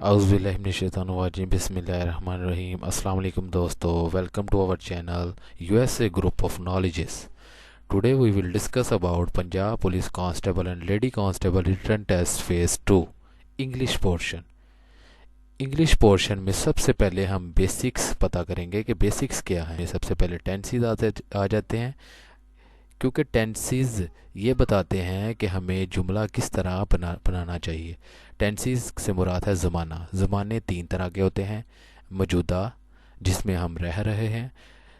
औज़ुबिल्लाहिमिनश्शैतानिर्रजीम बिस्मिल्लाहिर्रहमानिर्रहीम। अस्सलाम वालेकुम दोस्तों, welcome to our channel USA group of knowledges. Today we will discuss about Punjab police constable and lady constable written test phase 2 English portion. English portion में सबसे पहले हम basics पता करेंगे कि बेसिक्स क्या है। सबसे पहले टेंसेस आ जाते हैं, क्योंकि टेंसेस ये बताते हैं कि हमें जुमला किस तरह बनाना चाहिए। टेंसेस से मुराद है ज़माना। ज़माने तीन तरह के होते हैं: मौजूदा, जिसमें हम रह रहे हैं;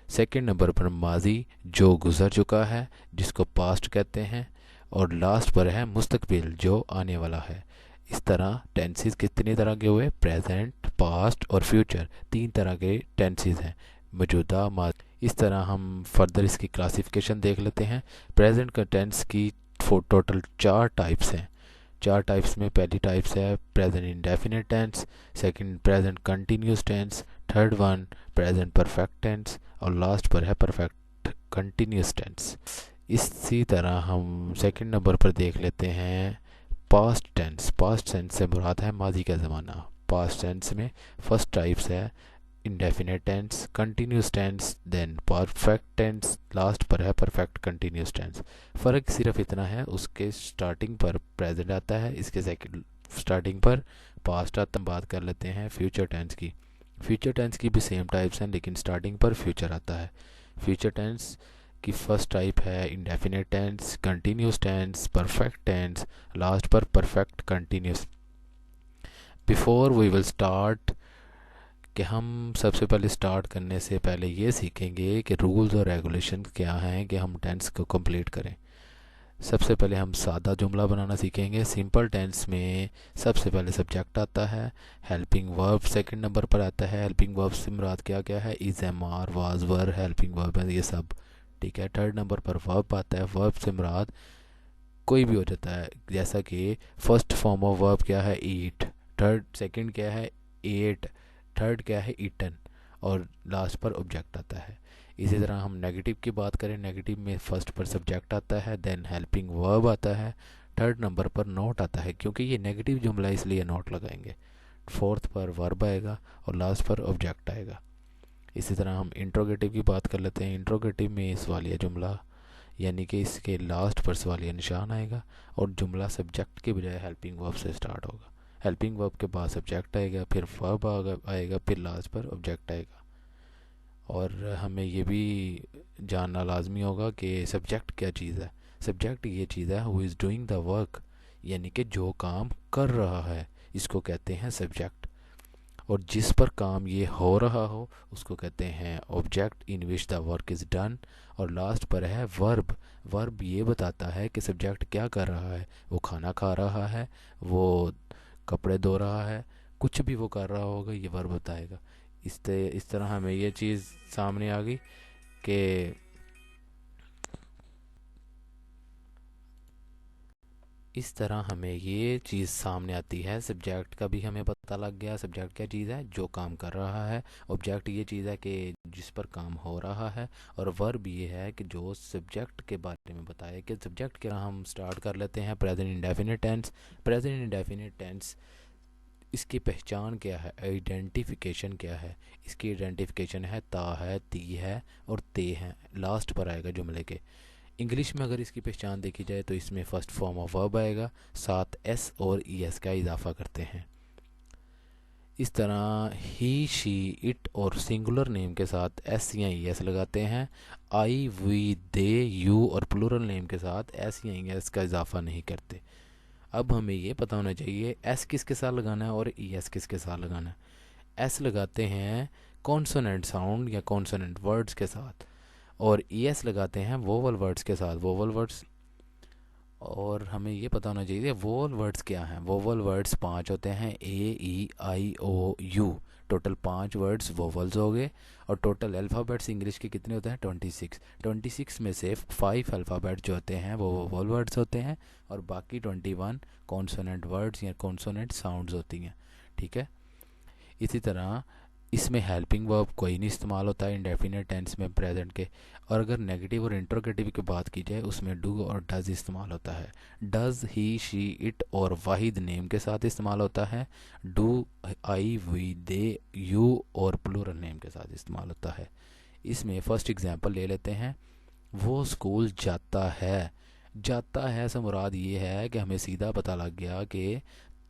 सेकंड नंबर पर माजी, जो गुज़र चुका है, जिसको पास्ट कहते हैं; और लास्ट पर है मुस्तकबिल, जो आने वाला है। इस तरह टेंसेस कितनी तरह के हुए? प्रेजेंट, पास्ट और फ्यूचर, तीन तरह के टेंसेस हैं, मौजूदा, माजी। इस तरह हम फर्दर इसकी क्लासिफिकेशन देख लेते हैं। प्रेजेंट का टेंस की टोटल चार टाइप्स हैं। चार टाइप्स में पहली टाइप्स है present indefinite tense, second present continuous tense, third one present perfect tense, और लास्ट पर है परफेक्ट कंटिन्यूस टेंस। इसी तरह हम सेकंड नंबर पर देख लेते हैं पास्ट टेंस। पास्ट टेंस से मुराद है माजी का ज़माना। पास्ट टेंस में फर्स्ट टाइप्स है indefinite tense, continuous tense, then perfect tense, last पर है परफेक्ट कंटिन्यूस टेंस। फ़र्क सिर्फ इतना है, उसके स्टार्टिंग पर प्रेजेंट आता है, इसके सेकंड स्टार्टिंग पर पास्ट आता है। बात कर लेते हैं फ्यूचर टेंस की। फ्यूचर टेंस की भी सेम टाइप्स हैं, लेकिन स्टार्टिंग पर फ्यूचर आता है। फ्यूचर टेंस की फर्स्ट टाइप है indefinite tense, continuous tense, perfect tense, last पर perfect continuous. Before we will start, कि हम सबसे पहले स्टार्ट करने से पहले ये सीखेंगे कि रूल्स और रेगुलेशन क्या हैं कि हम टेंस को कंप्लीट करें। सबसे पहले हम सादा जुमला बनाना सीखेंगे। सिंपल टेंस में सबसे पहले सब्जेक्ट आता है, हेल्पिंग वर्ब सेकंड नंबर पर आता है। हेल्पिंग वर्ब से मुराद क्या क्या है? Is, am, are, was, were, helping verb है, ये सब ठीक है। थर्ड नंबर पर वर्ब आता है। वर्ब से मुराद कोई भी हो जाता है, जैसा कि फर्स्ट फॉर्म ऑफ वर्ब क्या है? ईट। थर्ड सेकंड क्या है? एट। थर्ड क्या है? ईटन। और लास्ट पर ऑब्जेक्ट आता है। इसी तरह हम नेगेटिव की बात करें, नेगेटिव में फर्स्ट पर सब्जेक्ट आता है, देन हेल्पिंग वर्ब आता है, थर्ड नंबर पर नोट आता है, क्योंकि ये नेगेटिव जुमला इसलिए नोट लगाएंगे। फोर्थ पर वर्ब आएगा और लास्ट पर ऑब्जेक्ट आएगा। इसी तरह हम इंट्रोगेटिव की बात कर लेते हैं। इंट्रोगेटिव में सवालिया जुमला, यानी कि इसके लास्ट पर सवालिया निशान आएगा और जुमला सब्जेक्ट के बजाय हेल्पिंग वर्ब से स्टार्ट होगा। हेल्पिंग वर्ब के बाद सब्जेक्ट आएगा, फिर वर्ब आएगा, फिर लास्ट पर ऑब्जेक्ट आएगा। और हमें ये भी जानना लाजमी होगा कि सब्जेक्ट क्या चीज़ है। सब्जेक्ट ये चीज़ है who is doing the work, यानी कि जो काम कर रहा है, इसको कहते हैं सब्जेक्ट। और जिस पर काम ये हो रहा हो उसको कहते हैं object in which the work is done. और लास्ट पर है वर्ब। वर्ब ये बताता है कि सब्जेक्ट क्या कर रहा है। वो खाना खा रहा है, वो कपड़े धो रहा है, कुछ भी वो कर रहा होगा, ये वर्ब बताएगा। इस तरह हमें ये चीज़ सामने आ गई कि इस तरह हमें ये चीज़ सामने आती है। सब्जेक्ट का भी हमें पता लग गया, सब्जेक्ट क्या चीज़ है? जो काम कर रहा है। ऑब्जेक्ट ये चीज़ है कि जिस पर काम हो रहा है। और वर्ब ये है कि जो सब्जेक्ट के बारे में बताए। कि सब्जेक्ट के हम स्टार्ट कर लेते हैं present indefinite tense. Present indefinite tense, इसकी पहचान क्या है? आइडेंटिफिकेशन क्या है? इसकी आइडेंटिफिकेशन है ता है, ती है और ते हैं, लास्ट पर आएगा जुमले के। इंग्लिश में अगर इसकी पहचान देखी जाए तो इसमें फर्स्ट फॉर्म ऑफ वर्ब आएगा, साथ एस और ई एस का इजाफा करते हैं। इस तरह ही, शी, इट और सिंगुलर नेम के साथ एस या ई एस लगाते हैं। आई, वी, दे, यू और प्लूरल नेम के साथ एस या ई एस का इजाफा नहीं करते। अब हमें ये पता होना चाहिए एस किसके साथ लगाना है और ई एस किसके साथ लगाना है। एस लगाते हैं कॉन्सोनेंट साउंड या कॉन्सोनेंट वर्ड्स के साथ, और ई एस लगाते हैं वोवल वर्ड्स के साथ, वोवल वर्ड्स। और हमें ये पता होना चाहिए वोवल वर्ड्स क्या हैं। वोवल वर्ड्स पांच होते हैं: ए, ई, आई, ओ, यू। टोटल पांच वर्ड्स वोवल्स हो गए। और टोटल अल्फ़ाबेट्स इंग्लिश के कितने होते हैं? 26। 26 में से 5 अल्फ़ाबेट जो होते हैं वो वोवल वर्ड्स होते हैं, और बाकी 21 कॉन्सोनेंट वर्ड्स या कॉन्सोनेंट साउंड्स होती हैं। ठीक है। इसी तरह इसमें हेल्पिंग वर्ब कोई नहीं इस्तेमाल होता है इंडेफिनिट टेंस में प्रेजेंट के। और अगर नेगेटिव और इंट्रोगेटिव की बात की जाए उसमें डू और डज इस्तेमाल होता है। डज ही शी इट और वाहिद नेम के साथ इस्तेमाल होता है। Do I we they you और प्लूरल नेम के साथ इस्तेमाल होता है। इसमें फर्स्ट एग्जांपल ले लेते हैं। वो स्कूल जाता है। जाता है से मुराद ये है कि हमें सीधा पता लग गया कि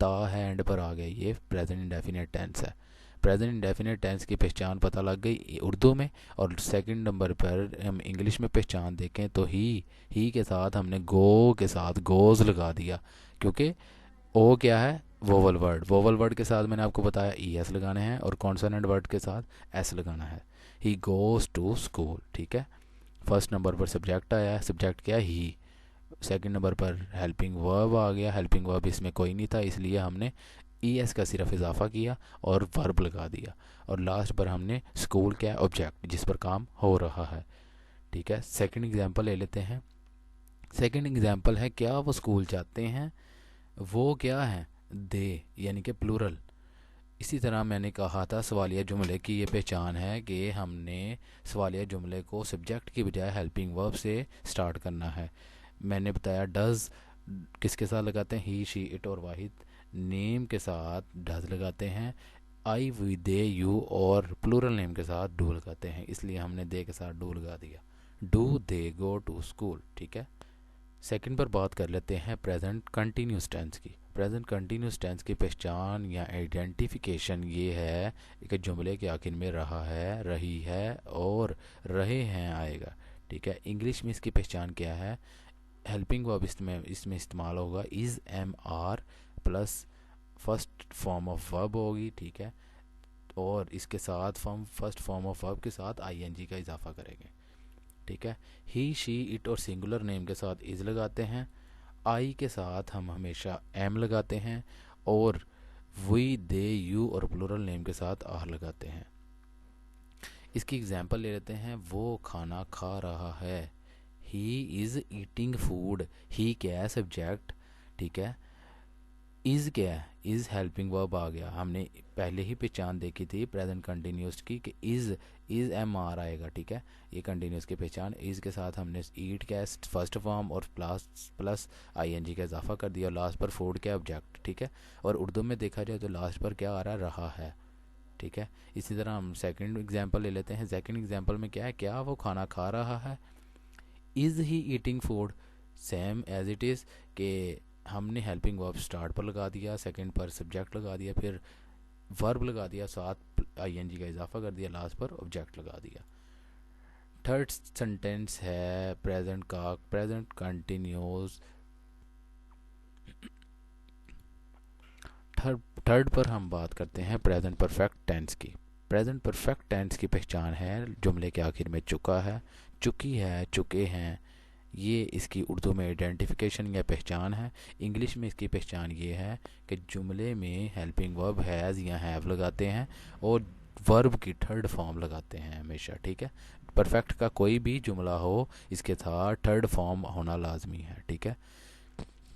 ता है एंड पर आ गया, ये प्रेजेंट इंडेफिनिट टेंस है। प्रेजेंट इंडेफिनिट टेंस की पहचान पता लग गई उर्दू में। और सेकंड नंबर पर हम इंग्लिश में पहचान देखें तो ही के साथ हमने गो के साथ गोज लगा दिया, क्योंकि ओ क्या है, वोवल वर्ड। वोवल वर्ड के साथ मैंने आपको बताया ई एस लगाने हैं और कॉन्सोनेंट वर्ड के साथ एस लगाना है। ही गोज टू स्कूल, ठीक है। फर्स्ट नंबर पर सब्जेक्ट आया है, सब्जेक्ट क्या है, ही। सेकंड नंबर पर हेल्पिंग वर्ब आ गया, हेल्पिंग वर्ब इसमें कोई नहीं था इसलिए हमने ई एस का सिर्फ इजाफा किया और वर्ब लगा दिया। और लास्ट पर हमने स्कूल क्या है, ऑब्जेक्ट जिस पर काम हो रहा है, ठीक है। सेकंड एग्जांपल ले लेते हैं। सेकंड एग्जांपल है क्या वो स्कूल जाते हैं, वो क्या है, दे, यानी कि प्लूरल। इसी तरह मैंने कहा था सवालिया जुमले की ये पहचान है कि हमने सवालिया जुमले को सब्जेक्ट की बजाय हेल्पिंग वर्ब से स्टार्ट करना है। मैंने बताया डज किसके साथ लगाते हैं, ही शी इट और वाहिद नेम के साथ डज लगाते हैं। आई वी दे यू और प्लूरल नेम के साथ डू लगाते हैं, इसलिए हमने दे के साथ डू लगा दिया। Do they go to school, ठीक है। सेकंड पर बात कर लेते हैं प्रेजेंट कंटिन्यूस टेंस की। प्रेजेंट कंटिन्यूस टेंस की पहचान या आइडेंटिफिकेशन ये है कि जुमले के आखिर में रहा है, रही है और रहे हैं आएगा, ठीक है। इंग्लिश में इसकी पहचान क्या है, हेल्पिंग वर्ब इसमें इस्तेमाल होगा is am are plus first form of verb होगी, ठीक है। और इसके साथ फर्स्ट फॉर्म ऑफ वर्ब के साथ आई एन जी का इजाफा करेंगे, ठीक है। ही शी इट और सिंगुलर नेम के साथ इज़ लगाते हैं। आई के साथ हम हमेशा एम लगाते हैं और वी दे यू और प्लूरल नेम के साथ आर लगाते हैं। इसकी एग्जांपल ले लेते हैं। वो खाना खा रहा है, ही इज़ ईटिंग फूड। ही क्या है, सब्जेक्ट, ठीक है। इज़ क्या है, इज़ हेल्पिंग वर्ब आ गया। हमने पहले ही पहचान देखी थी प्रेजेंट कंटिन्यूस की कि इज़ एम आर आएगा, ठीक है। ये कंटिन्यूस की पहचान। इज़ के साथ हमने ईट क्या फर्स्ट फॉर्म और प्लस आई एन जी का इजाफा कर दिया और लास्ट पर फूड क्या ऑब्जेक्ट, ठीक है। और उर्दू में देखा जाए तो लास्ट पर क्या आ रहा है, रहा है, ठीक है। इसी तरह हम सेकंड एग्जांपल ले लेते हैं। सेकंड एग्जांपल में क्या है, क्या वो खाना खा रहा है। Is he eating food, same as it is के हमने हेल्पिंग वर्ब स्टार्ट पर लगा दिया, सेकंड पर सब्जेक्ट लगा दिया, फिर वर्ब लगा दिया, साथ आई एन जी का इजाफा कर दिया, लास्ट पर ऑब्जेक्ट लगा दिया। थर्ड सेंटेंस है प्रेजेंट का, प्रेजेंट कंटिन्यूस। थर्ड पर हम बात करते हैं प्रेजेंट परफेक्ट टेंस की। प्रेजेंट परफेक्ट टेंस की पहचान है जुमले के आखिर में चुका है, चुकी है, चुके हैं, ये इसकी उर्दू में आइडेंटिफिकेशन या पहचान है। इंग्लिश में इसकी पहचान ये है कि जुमले में हेल्पिंग वर्ब हैज़ या हैव लगाते हैं और वर्ब की थर्ड फॉर्म लगाते हैं हमेशा, ठीक है। परफेक्ट का कोई भी जुमला हो इसके साथ थर्ड फॉर्म होना लाजमी है, ठीक है।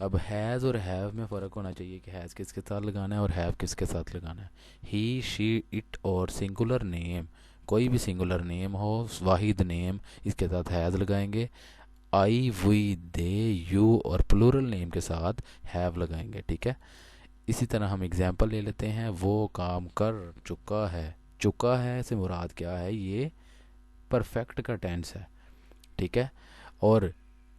अब हैज़ और हैव में फ़र्क होना चाहिए कि हैज़ किसके साथ लगाना है और हैव किसके साथ लगाना है। ही शी इट और सिंगुलर नेम, कोई भी सिंगुलर नेम हो, वाहिद नेम, इसके साथ हैज़ लगाएंगे। आई वी दे यू और प्लूरल नेम के साथ हैव लगाएंगे, ठीक है। इसी तरह हम एग्जांपल ले लेते हैं। वो काम कर चुका है, चुका है से मुराद क्या है, ये परफेक्ट का टेंस है, ठीक है। और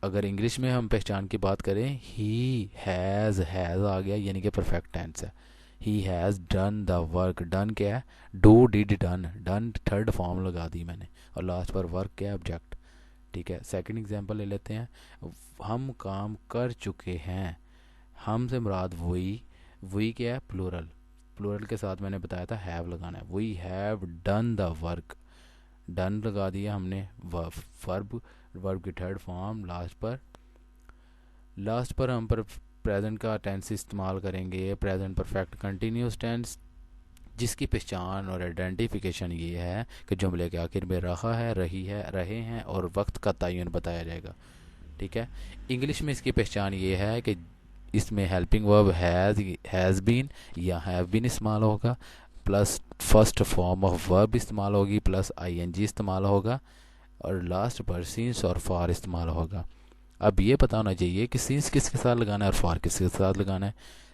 अगर इंग्लिश में हम पहचान की बात करें, ही हैज़ आ गया यानी कि परफेक्ट टेंस है। He has done the work, done क्या है, do did done, done third form लगा दी मैंने और लास्ट पर वर्क क्या है, ऑब्जेक्ट, ठीक है। सेकंड एग्जांपल ले लेते हैं। हम काम कर चुके हैं, हम से मुराद वही क्या है, प्लूरल, प्लूरल के साथ मैंने बताया था हैव लगाना है। We have done the work, done लगा दिया हमने, वर्ब, वर्ब की थर्ड फॉर्म लास्ट पर हम पर प्रेजेंट का टेंस इस्तेमाल करेंगे, प्रेजेंट परफेक्ट कंटिन्यूस टेंस, जिसकी पहचान और आइडेंटिफिकेशन ये है कि जुमले के आखिर में रहा है, रही है, रहे हैं और वक्त का तयन बताया जाएगा, ठीक है। इंग्लिश में इसकी पहचान ये है कि इसमें हेल्पिंग वर्ब हैज़ बीन या हैव बीन इस्तेमाल होगा। Plus first form of verb इस्तेमाल होगी प्लस आईएनजी इस्तेमाल होगा और लास्ट पर सिंस और फॉर इस्तेमाल होगा। अब ये पता होना चाहिए कि सिंस किसके साथ लगाना है और फॉर किसके साथ लगाना है।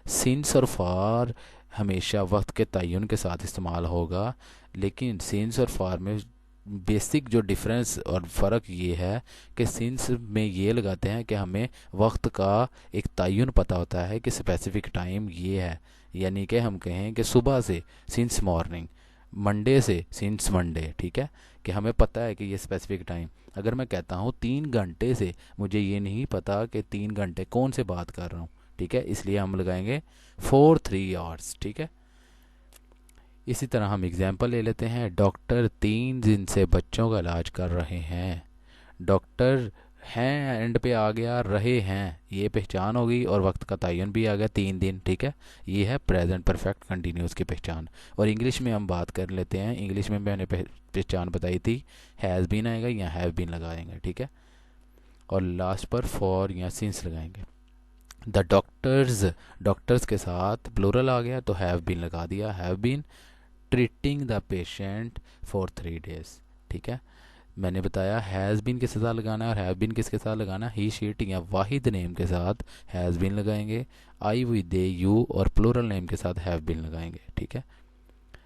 सिंस और फॉर हमेशा वक्त के तयन के साथ इस्तेमाल होगा, लेकिन सिंस और फॉर में बेसिक जो डिफरेंस और फ़र्क ये है कि सिंस में ये लगाते हैं कि हमें वक्त का एक तयन पता होता है कि स्पेसिफिक टाइम ये है, यानी कि हम कहें कि सुबह से सिंस मॉर्निंग, मंडे से सिंस मंडे, ठीक है, कि हमें पता है कि ये स्पेसिफिक टाइम। अगर मैं कहता हूँ 3 घंटे से, मुझे ये नहीं पता कि 3 घंटे कौन से बात कर रहा हूँ, ठीक है, इसलिए हम लगाएंगे फॉर 3 आवर्स, ठीक है। इसी तरह हम एग्जाम्पल ले लेते हैं। डॉक्टर 3 दिन से बच्चों का इलाज कर रहे हैं। डॉक्टर हैं एंड पे आ गया, रहे हैं ये पहचान हो गई और वक्त का तयन भी आ गया 3 दिन, ठीक है। ये है प्रेजेंट परफेक्ट कंटिन्यूस की पहचान। और इंग्लिश में हम बात कर लेते हैं। इंग्लिश में मैंने पहचान बताई थी, हैज़ बीन आएगा या हैव बीन लगाएंगे, ठीक है, और लास्ट पर फॉर या सिंस लगाएंगे। द डॉक्टर्स के साथ प्लूरल आ गया तो हैव बीन लगा दिया, have been treating the patient for 3 days, ठीक है। मैंने बताया हैज़ बीन किसके साथ लगाना है और हैव बीन किसके साथ लगाना है। ही शीट या वाहिद नेम के साथ हैज़ बीन लगाएंगे, आई वी दे यू और प्लूरल नेम के साथ हैव बीन लगाएंगे, ठीक है।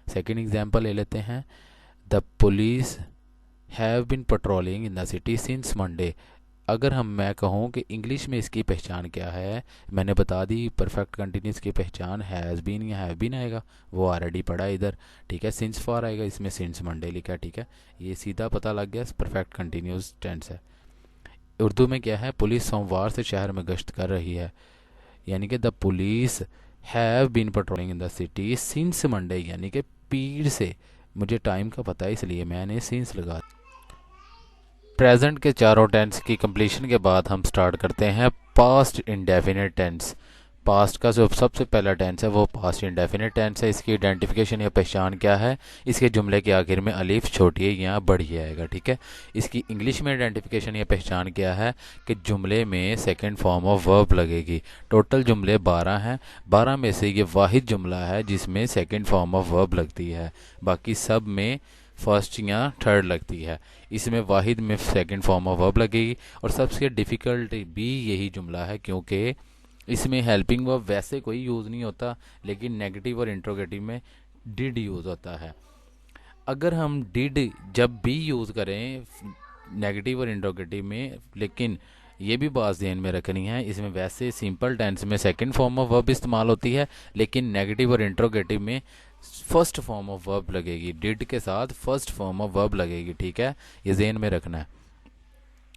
सेकेंड एग्जाम्पल ले लेते हैं। The police have been patrolling in the city since Monday. अगर मैं कहूँ कि इंग्लिश में इसकी पहचान क्या है, मैंने बता दी परफेक्ट कंटिन्यूस की पहचान हैज़ बीन या हैव बीन आएगा, वो ऑलरेडी पढ़ा है इधर, ठीक है। सिंस फॉर आएगा, इसमें सिंस मंडे लिखा है, ठीक है, ये सीधा पता लग गया परफेक्ट कंटिन्यूस टेंस है। उर्दू में क्या है, पुलिस सोमवार से शहर में गश्त कर रही है, यानी कि the police have been patrolling in the city since Monday, यानी कि पीर से, मुझे टाइम का पता है इसलिए मैंने सिंस लगा। प्रेजेंट के चारों टेंस की कंप्लीशन के बाद हम स्टार्ट करते हैं पास्ट इंडेफिनिट टेंस। पास्ट का जो सबसे पहला टेंस है वो पास्ट इंडेफिनिट टेंस है। इसकी आइडेंटिफिकेशन या पहचान क्या है, इसके जुमले के आखिर में अलीफ छोटी या बड़ी आएगा, ठीक है। इसकी इंग्लिश में आइडेंटिफिकेशन या पहचान क्या है कि जुमले में सेकंड फॉर्म ऑफ वर्ब लगेगी। टोटल जुमले 12 हैं, 12 में से ये वाहिद जुमला है जिसमें सेकंड फॉर्म ऑफ वर्ब लगती है, बाकी सब में फर्स्ट या थर्ड लगती है। इसमें वाहिद में सेकंड फॉर्म ऑफ वर्ब लगेगी और सबसे डिफ़िकल्ट भी यही जुमला है क्योंकि इसमें हेल्पिंग वर्ब वैसे कोई यूज़ नहीं होता, लेकिन नेगेटिव और इंट्रोगेटिव में डिड यूज़ होता है। अगर हम डिड जब भी यूज़ करें नेगेटिव और इंट्रोगेटिव में, लेकिन ये भी बात ध्यान में रखनी है, इसमें वैसे सिंपल टेंस में सेकंड फॉर्म ऑफ वर्ब इस्तेमाल होती है, लेकिन नेगेटिव और इंट्रोगेटिव में फर्स्ट फॉर्म ऑफ वर्ब लगेगी, डिड के साथ फर्स्ट फॉर्म ऑफ वर्ब लगेगी, ठीक है, ये ध्यान में रखना है।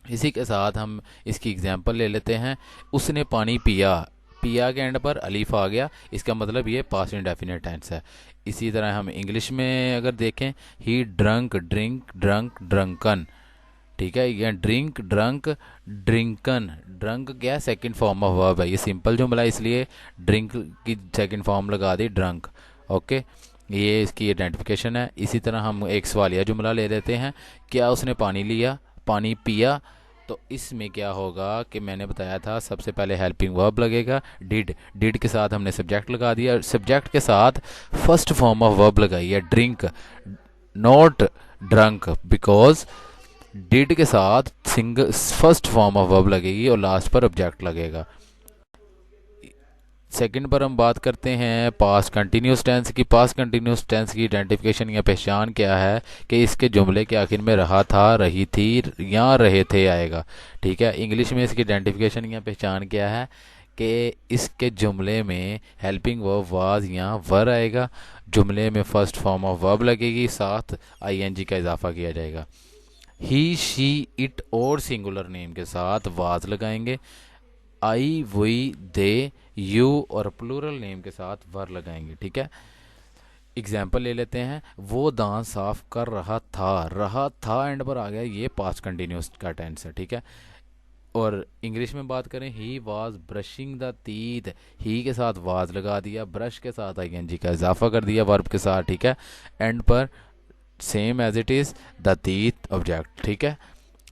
इसी के साथ हम इसकी एग्जांपल ले लेते हैं। उसने पानी पिया, पिया के एंड पर अलीफ आ गया, इसका मतलब ये पास्ट इंडेफिनिट टेंस है। इसी तरह हम इंग्लिश में अगर देखें, ही ड्रंक ड्रिंक ड्रंक ड्रंकन, ठीक है, ये ड्रिंक ड्रंक ड्रिंकन, ड्रंक क्या है, सेकंड फॉर्म ऑफ वर्ब है, ये सिंपल जुमला इसलिए ड्रिंक की सेकंड फॉर्म लगा दी ड्रंक, ओके, ये इसकी आइडेंटिफिकेशन है। इसी तरह हम एक सवालिया जुमला ले लेते हैं। क्या उसने पानी लिया, पानी पिया, तो इसमें क्या होगा कि मैंने बताया था सबसे पहले हेल्पिंग वर्ब लगेगा डिड, डिड के साथ हमने सब्जेक्ट लगा दिया, सब्जेक्ट के साथ फर्स्ट फॉर्म ऑफ वर्ब लगाई है drink, not drunk, because did के साथ single first form of verb लगेगी और लास्ट पर ऑब्जेक्ट लगेगा। सेकंड पर हम बात करते हैं पास्ट कंटिन्यूस टेंस की। पास्ट कंटिन्यूस टेंस की आइडेंटिफिकेशन या पहचान क्या है कि इसके जुमले के आखिर में रहा था, रही थी या रहे थे आएगा, ठीक है। इंग्लिश में इसकी आइडेंटिफिकेशन या पहचान क्या है कि इसके जुमले में हेल्पिंग वर्ब वाज या वर आएगा, जुमले में फर्स्ट फॉर्म ऑफ वर्ब लगेगी, साथ आईएनजी का इजाफा किया जाएगा। ही शी इट और सिंगुलर नेम के साथ वाज लगाएंगे, आई वी दे यू और प्लूरल नेम के साथ वर लगाएंगे, ठीक है। एग्जाम्पल ले लेते हैं। वो दांत साफ कर रहा था एंड पर आ गया, ये पास्ट कंटिन्यूस का टेंस है, ठीक है। और इंग्लिश में बात करें, he was brushing the teeth, he के साथ वाज लगा दिया, ब्रश के साथ आईएनजी का इजाफा कर दिया वर्ब के साथ, ठीक है, एंड पर same as it is the teeth object, ठीक है।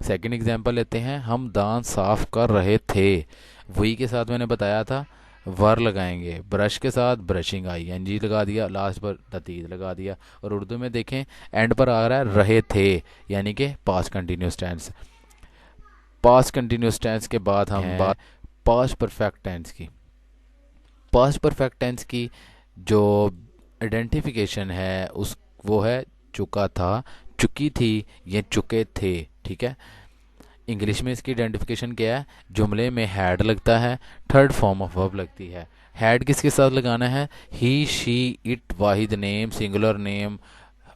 सेकंड एग्जांपल लेते हैं। हम दांत साफ कर रहे थे, वही के साथ मैंने बताया था वर लगाएंगे, ब्रश के साथ ब्रशिंग आई एन जी लगा दिया, लास्ट पर नतीज लगा दिया। और उर्दू में देखें एंड पर आ रहा है रहे थे, यानी कि past continuous tense. Past continuous tense के बाद हम बात पास्ट परफेक्ट टेंस की। पास्ट परफेक्ट टेंस की जो आइडेंटिफिकेशन है उस वो है चुका था, चुकी थी, ये चुके थे। ठीक है, इंग्लिश में इसकी आइडेंटिफिकेशन क्या है? जुमले में हैड लगता है, थर्ड फॉर्म ऑफ वर्ब लगती है। हैड किसके साथ लगाना है? ही, शी, इट, वाहिद name, singular name,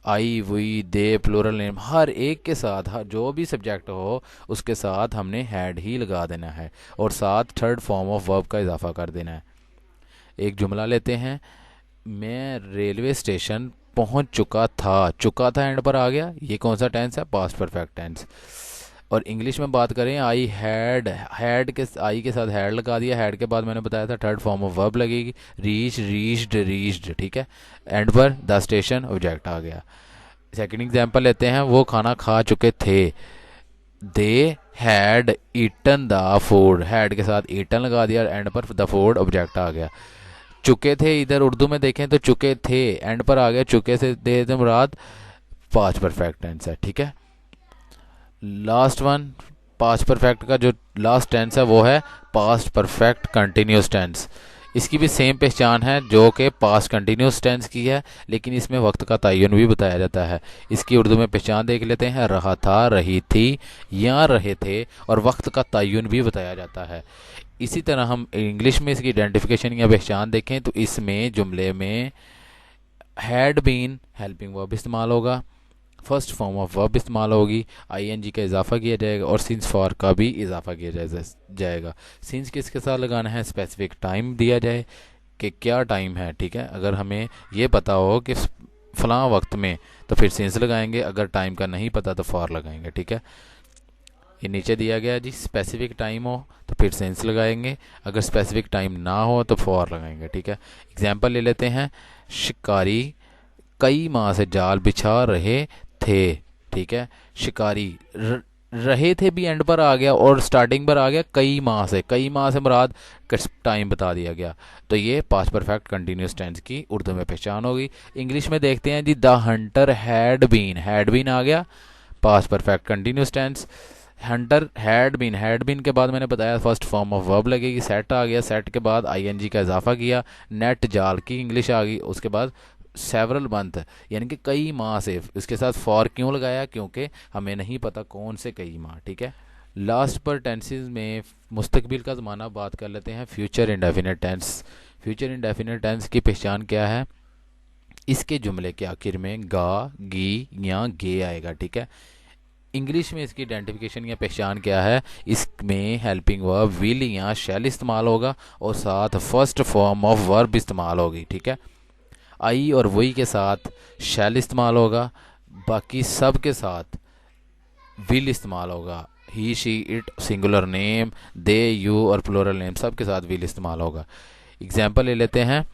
I, we, they, plural name, हर एक के साथ हर जो भी सब्जेक्ट हो उसके साथ हमने हैड ही लगा देना है और साथ थर्ड फॉर्म ऑफ वर्ब का इजाफा कर देना है। एक जुमला लेते हैं, मैं रेलवे स्टेशन पहुंच चुका था एंड पर आ गया, ये कौन सा टेंस है? Past perfect tense. और इंग्लिश में बात करें, आई हैड, हैड के आई के साथ हैड लगा दिया, हैड के बाद मैंने बताया था थर्ड फॉर्म ऑफ वर्ब लगेगी, रीच, रीच्ड, रीच्ड। ठीक है, एंड पर द स्टेशन ऑब्जेक्ट आ गया। सेकंड एग्जांपल लेते हैं, वो खाना खा चुके थे, they had eaten the food, had के साथ ईटन लगा दिया, एंड पर द फूड ऑब्जेक्ट आ गया। चुके थे, इधर उर्दू में देखें तो चुके थे एंड पर आ गया, चुके से दे मुराद पास्ट परफेक्ट टेंस है। ठीक है, लास्ट वन पास्ट परफेक्ट का जो लास्ट टेंस है वो है पास्ट परफेक्ट कंटिन्यूस टेंस। इसकी भी सेम पहचान है जो कि पास्ट कंटिन्यूस टेंस की है, लेकिन इसमें वक्त का तयन भी बताया जाता है। इसकी उर्दू में पहचान देख लेते हैं, रहा था, रही थी या रहे थे, और वक्त का तयन भी बताया जाता है। इसी तरह हम इंग्लिश में इसकी आइडेंटिफिकेशन या पहचान देखें तो इसमें जुमले में हैड बीन हेल्पिंग वर्ब इस्तेमाल होगा, फर्स्ट फॉर्म ऑफ वर्ब इस्तेमाल होगी, आईएनजी का इजाफा किया जाएगा और सिंस फॉर का भी इजाफा किया जाएगा। सिंस किसके साथ लगाना है? स्पेसिफिक टाइम दिया जाए कि क्या टाइम है। ठीक है, अगर हमें ये पता हो कि फलां वक्त में तो फिर सिंस लगाएंगे, अगर टाइम का नहीं पता तो फॉर लगाएंगे। ठीक है, ये नीचे दिया गया जी, स्पेसिफिक टाइम हो तो फिर सिंस लगाएंगे, अगर स्पेसिफिक टाइम ना हो तो फॉर लगाएंगे। ठीक है, एग्जाम्पल ले लेते हैं, शिकारी कई माह से जाल बिछा रहे थे। ठीक है, शिकारी रहे थे भी एंड पर आ गया और स्टार्टिंग पर आ गया कई माह से मुराद टाइम बता दिया गया, तो ये पास्ट परफेक्ट कंटिन्यूस टेंस की उर्दू में पहचान होगी। इंग्लिश में देखते हैं जी, द हंटर हैड बीन आ गया past perfect continuous tense. Hunter had been के बाद मैंने बताया फर्स्ट फॉर्म ऑफ वर्ब लगेगी, सेट आ गया, सेट के बाद आईएनजी का इजाफा किया, नेट जाल की इंग्लिश आ गई, उसके बाद सेवरल मंथ यानी कि कई माह से, इसके साथ फॉर क्यों लगाया? क्योंकि हमें नहीं पता कौन से कई माह। ठीक है, लास्ट पर टेंसेस में मुस्तकबिल का ज़माना बात कर लेते हैं, future indefinite tense. Future indefinite tense की पहचान क्या है? इसके जुमले के आखिर में गा, गी या गे आएगा। ठीक है, इंग्लिश में इसकी आइडेंटिफिकेशन या पहचान क्या है? इसमें हेल्पिंग वर्ब विल या शैल इस्तेमाल होगा और साथ फर्स्ट फॉर्म ऑफ वर्ब इस्तेमाल होगी। ठीक है, आई और वही के साथ शैल इस्तेमाल होगा, बाकी सब के साथ विल इस्तेमाल होगा, he, she, it, singular name, they, you और प्लूरल नेम सब के साथ विल इस्तेमाल होगा। एग्जाम्पल ले लेते हैं,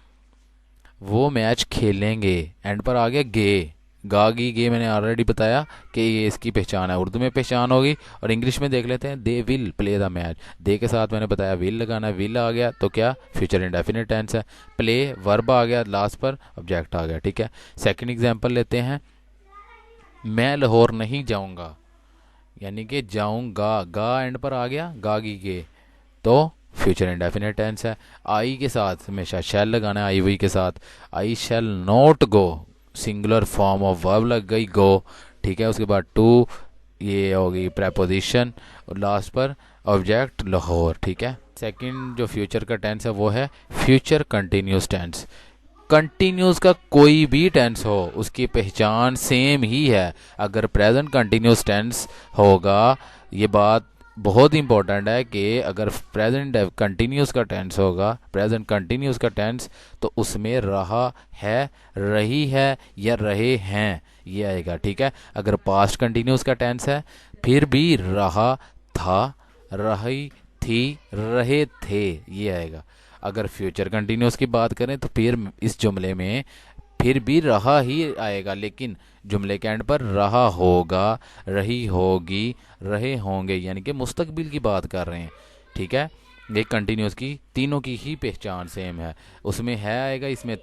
वो मैच खेलेंगे एंड पर आ गया गे, गागी गे मैंने ऑलरेडी बताया कि ये इसकी पहचान है, उर्दू में पहचान होगी। और इंग्लिश में देख लेते हैं, they will play the match, they के साथ मैंने बताया विल लगाना, विल आ गया तो क्या फ्यूचर इंडेफिनिट टेंस है, प्ले वर्ब आ गया, लास्ट पर ऑब्जेक्ट आ गया। ठीक है, सेकंड एग्जांपल लेते हैं, मैं लाहौर नहीं जाऊंगा यानी कि जाऊंगा, गा एंड पर आ गया, गागी गे तो फ्यूचर इंडेफिनिट टेंस है। आई के साथ हमेशा शैल लगाना है, आई वही के साथ, I shall not go, singular form of verb लग गई गो। ठीक है, उसके बाद टू ये होगी प्रेपोजिशन और लास्ट पर ऑब्जेक्ट लाहौर। ठीक है, सेकंड जो फ्यूचर का टेंस है वो है फ्यूचर कंटिन्यूस टेंस। कंटिन्यूस का कोई भी टेंस हो उसकी पहचान सेम ही है। अगर प्रेजेंट कंटिन्यूस टेंस होगा, ये बात बहुत इंपॉर्टेंट है कि अगर प्रेजेंट कंटिन्यूस का टेंस होगा, प्रेजेंट कंटिन्यूस का टेंस, तो उसमें रहा है, रही है या रहे हैं ये आएगा। ठीक है, अगर पास्ट कंटिन्यूस का टेंस है फिर भी रहा था, रही थी, रहे थे ये आएगा। अगर फ्यूचर कंटिन्यूस की बात करें तो फिर इस जुमले में फिर भी रहा ही आएगा, लेकिन जुमले के एंड पर रहा होगा, रही होगी, रहे होंगे, यानी कि मुस्तकबिल की बात कर रहे हैं। ठीक है, ये कंटिन्यूस की तीनों की ही पहचान सेम है। उसमें है आएगा, इसमें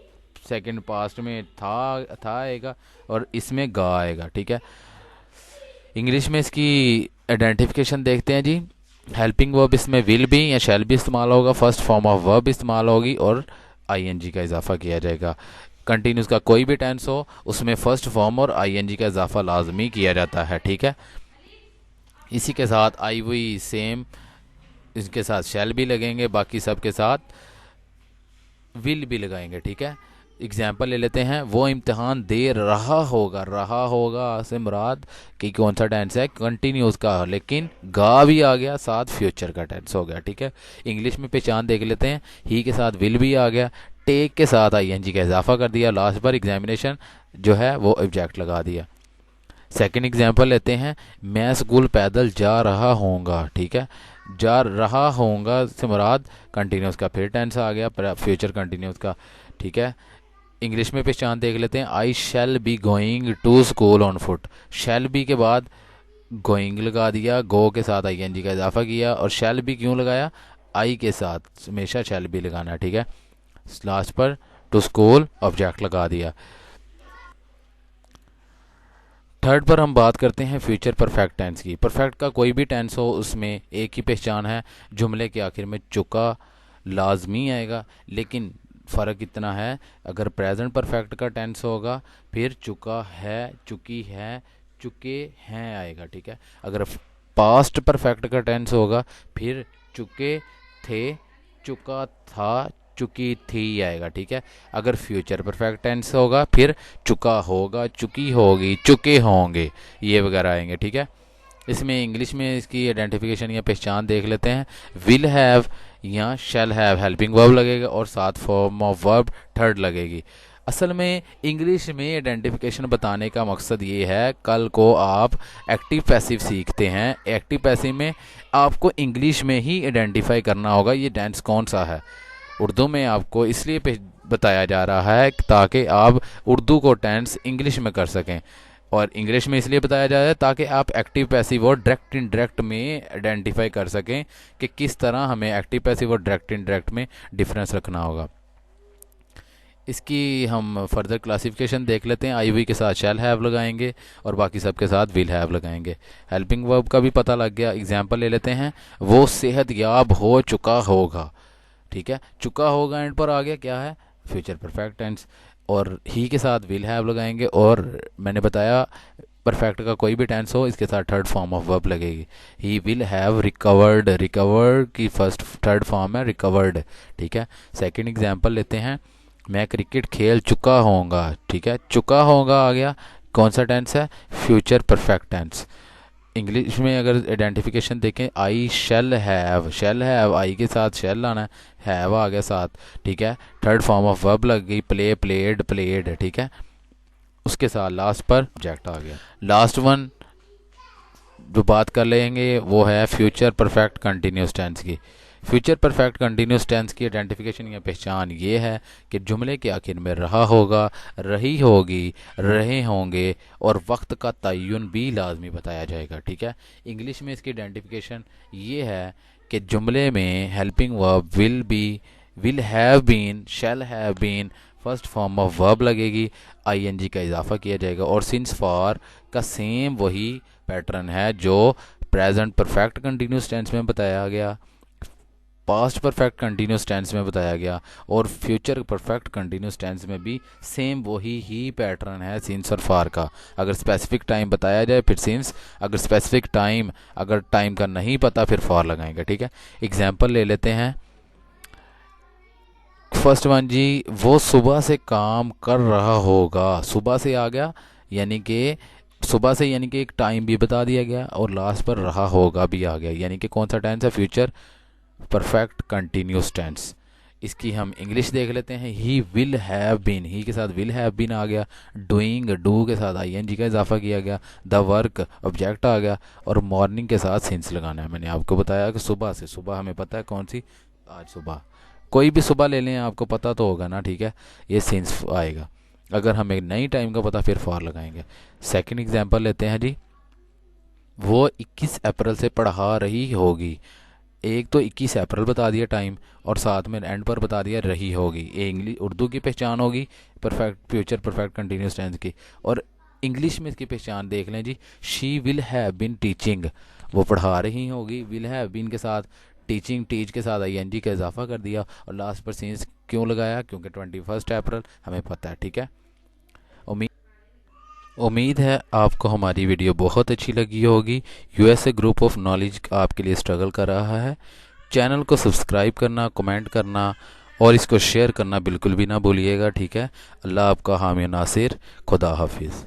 सेकंड पास्ट में था आएगा, और इसमें गा आएगा। ठीक है, इंग्लिश में इसकी आइडेंटिफिकेशन देखते हैं जी। हेल्पिंग वर्ब इसमें विल भी या शैल भी इस्तेमाल होगा, फर्स्ट फॉर्म ऑफ वर्ब इस्तेमाल होगी और आईएनजी का इजाफा किया जाएगा। कंटिन्यूस का कोई भी टेंस हो उसमें फर्स्ट फॉर्म और आईएनजी का इजाफा लाजमी किया जाता है। ठीक है, इसी के साथ आई हुई सेम, इसके साथ शैल भी लगेंगे, बाकी सब के साथ विल भी लगाएंगे। ठीक है, एग्जाम्पल ले लेते हैं। वो इम्तिहान दे रहा होगा से मुराद कि कौन सा टेंस है, कंटिन्यूस का, लेकिन गा भी आ गया, साथ फ्यूचर का टेंस हो गया। ठीक है, इंग्लिश में पहचान देख लेते हैं। ही के साथ विल भी आ गया, टेक के साथ आईएनजी का इजाफा कर दिया, लास्ट पर एग्जामिनेशन जो है वो ऑब्जेक्ट लगा दिया। सेकंड एग्जांपल लेते हैं। मैं स्कूल पैदल जा रहा होऊंगा। ठीक है, जा रहा होऊंगा से मुराद कंटिन्यूस का फिर टेंस आ गया, फ्यूचर कंटिन्यूस का। ठीक है, इंग्लिश में पहचान देख लेते हैं। I shall be going to school on foot. Shall be के बाद गोइंग लगा दिया, गो के साथ आईएनजी का इजाफा किया, और शैल बी क्यों लगाया, आई के साथ हमेशा शैल बी लगाना है। ठीक है, लास्ट पर टू स्कूल ऑब्जेक्ट लगा दिया। थर्ड पर हम बात करते हैं फ्यूचर परफेक्ट टेंस की। परफेक्ट का कोई भी टेंस हो उसमें एक ही पहचान है, जुमले के आखिर में चुका लाजमी आएगा, लेकिन फ़र्क इतना है, अगर प्रेजेंट परफेक्ट का टेंस होगा फिर चुका है, चुकी है, चुके हैं आएगा। ठीक है, अगर पास्ट परफेक्ट का टेंस होगा फिर चुके थे, चुका था, चुकी थी आएगा। ठीक है, अगर फ्यूचर परफेक्ट टेंस होगा फिर चुका होगा, चुकी होगी, चुके होंगे, ये वगैरह आएंगे। ठीक है, इसमें इंग्लिश में इसकी आइडेंटिफिकेशन या पहचान देख लेते हैं। विल हैव या शैल हैव हेल्पिंग वर्ब लगेगा और साथ फॉर्म ऑफ वर्ब थर्ड लगेगी। असल में इंग्लिश में आइडेंटिफिकेशन बताने का मकसद ये है, कल को आप एक्टिव पैसिव सीखते हैं, एक्टिव पैसिव में आपको इंग्लिश में ही आइडेंटिफाई करना होगा ये टेंस कौन सा है। उर्दू में आपको इसलिए बताया जा रहा है ताकि आप उर्दू को टेंस इंग्लिश में कर सकें, और इंग्लिश में इसलिए बताया जा रहा है ताकि आप एक्टिव पैसिव और डायरेक्ट इनडायरेक्ट में आइडेंटिफाई कर सकें कि किस तरह हमें एक्टिव पैसिव और डायरेक्ट इनडायरेक्ट में डिफरेंस रखना होगा। इसकी हम फर्दर क्लासिफिकेशन देख लेते हैं। आई हुई के साथ शैल हैव लगाएंगे और बाकी सब के साथ विल हैव लगाएंगे। हेल्पिंग वर्ब का भी पता लग गया। एग्जाम्पल ले लेते हैं। वो सेहत याब हो चुका होगा। ठीक है, चुका होगा एंड पर आ गया, क्या है, फ्यूचर परफेक्ट टेंस, और ही के साथ विल हैव लगाएंगे, और मैंने बताया परफेक्ट का कोई भी टेंस हो इसके साथ थर्ड फॉर्म ऑफ वर्ब लगेगी। He will have recovered, recovered की फर्स्ट थर्ड फॉर्म है रिकवर्ड। ठीक है, सेकंड एग्जांपल लेते हैं। मैं क्रिकेट खेल चुका होऊंगा। ठीक है, चुका होगा आ गया, कौन सा टेंस है, फ्यूचर परफेक्ट टेंस। इंग्लिश में अगर आइडेंटिफिकेशन देखें, आई शैल हैव आई के साथ शैल लाना हैव आ गया साथ। ठीक है, थर्ड फॉर्म ऑफ वर्ब लग गई, प्ले प्लेड प्लेड। ठीक है, उसके साथ लास्ट पर ऑब्जेक्ट आ गया। लास्ट वन जो बात कर लेंगे वो है फ्यूचर परफेक्ट कंटिन्यूस टेंस की। फ्यूचर परफेक्ट कंटिन्यूस टेंस की आइडेंटिफिकेशन या पहचान ये है कि जुमले के आखिर में रहा होगा, रही होगी, रहे होंगे और वक्त का तयन भी लाजमी बताया जाएगा। ठीक है, इंग्लिश में इसकी आइडेंटिफिकेशन ये है कि जुमले में helping verb will be, will have been, shall have been, first form of verb लगेगी, आईएनजी का इजाफा किया जाएगा, और सिंस फॉर का सेम वही पैटर्न है जो प्रेजेंट परफेक्ट कंटिन्यूस टेंस में बताया गया, पास्ट परफेक्ट कंटिन्यूस टेंस में बताया गया, और फ्यूचर परफेक्ट कंटिन्यूस टेंस में भी सेम वही ही पैटर्न है सिंस और फार का। अगर स्पेसिफिक टाइम बताया जाए फिर सिंस, अगर स्पेसिफिक टाइम, अगर टाइम का नहीं पता फिर फॉर लगाएंगे। ठीक है, एग्जाम्पल ले लेते हैं। फर्स्ट वन जी, वो सुबह से काम कर रहा होगा। सुबह से आ गया, यानी कि सुबह से यानी कि एक टाइम भी बता दिया गया, और लास्ट पर रहा होगा भी आ गया, यानी कि कौन सा टेंस है, फ्यूचर परफेक्ट कंटिन्यूस टेंस। इसकी हम इंग्लिश देख लेते हैं। ही विल हैव बीन, ही के साथ विल हैव बीन आ गया, डूइंग डू के साथ आईएनजी का इजाफा किया गया, द वर्क ऑब्जेक्ट आ गया, और मॉर्निंग के साथ सिंस लगाना है। मैंने आपको बताया कि सुबह से, सुबह हमें पता है कौन सी, आज सुबह, कोई भी सुबह ले लें आपको पता तो होगा ना। ठीक है, ये सिंस आएगा। अगर हमें नई टाइम का पता फिर फॉर लगाएंगे। सेकंड एग्जांपल लेते हैं जी। वो 21 अप्रैल से पढ़ा रही होगी। एक तो 21 अप्रैल बता दिया टाइम, और साथ में एंड पर बता दिया रही होगी। ये इंग्लिश उर्दू की पहचान होगी perfect future perfect continuous tense की। और इंग्लिश में इसकी पहचान देख लें जी, she will have been teaching, वो पढ़ा रही होगी। विल हैव बीन के साथ टीचिंग, टीच के साथ आईएनजी का इजाफा कर दिया, और लास्ट पर सीन्स क्यों लगाया, क्योंकि 21 अप्रैल हमें पता है। ठीक है, उम्मीद उम्मीद है आपको हमारी वीडियो बहुत अच्छी लगी होगी। यूएसए ग्रुप ऑफ नॉलेज आपके लिए स्ट्रगल कर रहा है। चैनल को सब्सक्राइब करना, कमेंट करना और इसको शेयर करना बिल्कुल भी ना भूलिएगा। ठीक है, अल्लाह आपका हामी नासिर, खुदा हाफिज़।